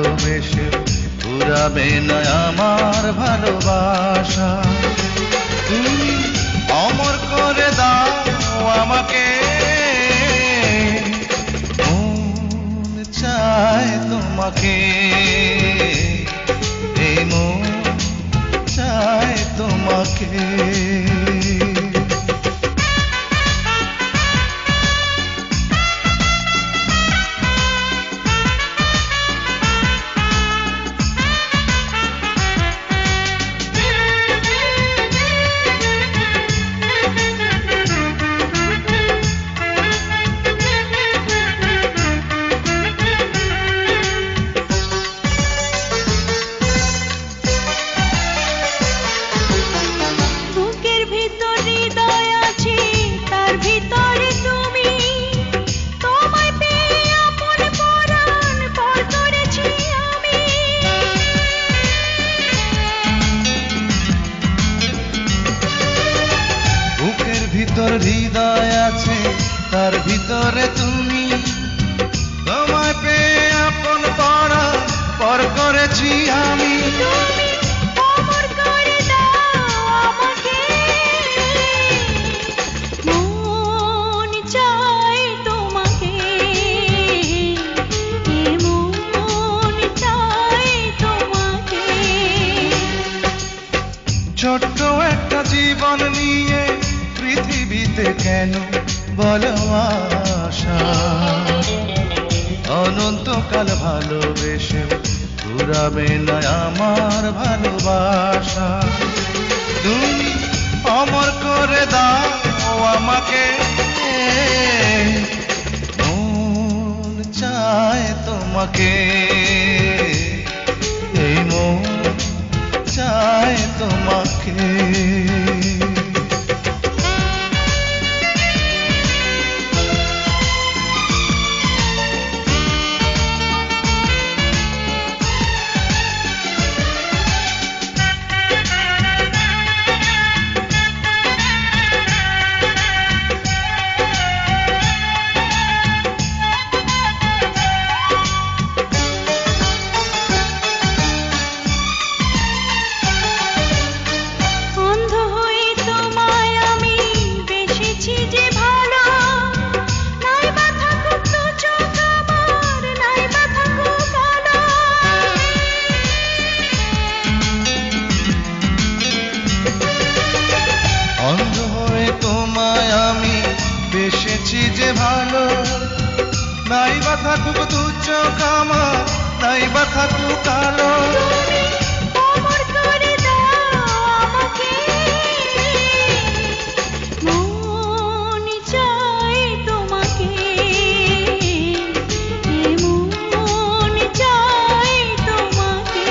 ভালোবেসে ফুরাবে না আমার ভালোবাসা। তুমি অমর করে দাও আমাকে, মন চায় তোমাকে, এই মন চায় তোমাকে। ভিতর হৃদয় আছে, তার ভিতরে তুমি, তোমায় পেয়ে আপন পরাণ পর করেছি আমি। অমর করে দাও আমাকে, মন চায় তোমাকে, মন চায় তোমাকে। ছোট্ট একটা জীবন নিয়ে পৃথিবীতে কেন বলো আশা, অনন্তকাল ভালোবেসে ফুরাবে না আমার ভালোবাসা। তুমি অমর করে দাও আমাকে, মন চায় তোমাকে, এই মন চায় তোমাকে। অন্ধ হয়ে তোমায় আমি বেসেছি যে ভালো, নাই বা থাকুক দু চোখ আমার, নাই বা থাকুক কালো। অমর করে দাও আমাকে, মন চায় তোমাকে, মন চায় তোমাকে।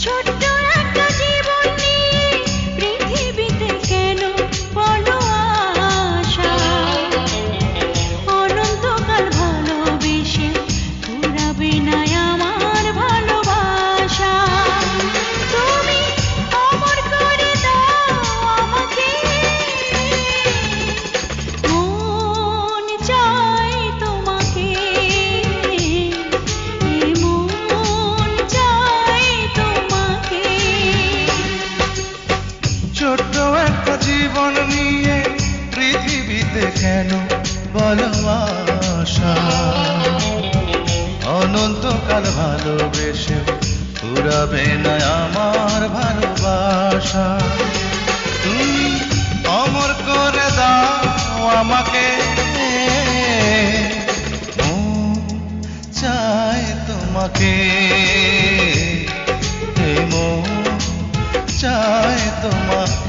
ছোট্ট একটা জীবন নিয়ে পৃথিবীতে কেন বলো আশা, অনন্তকাল ভালোবেসে ফুরাবে না আমার ভালোবাসা। তুমি অমর করে দাও আমাকে, মন চায় তোমাকে, মন চায় তোমাকে। ছোট্ট একটা জীবন নিয়ে পৃথিবীতে কেন বলো আশা, অনন্তকাল ভালোবেসে ফুরাবে না আমার ভালোবাসা। তুমি অমর করে দাও আমাকে, মন চায় তোমাকে, এই মন চায় তোমাকে।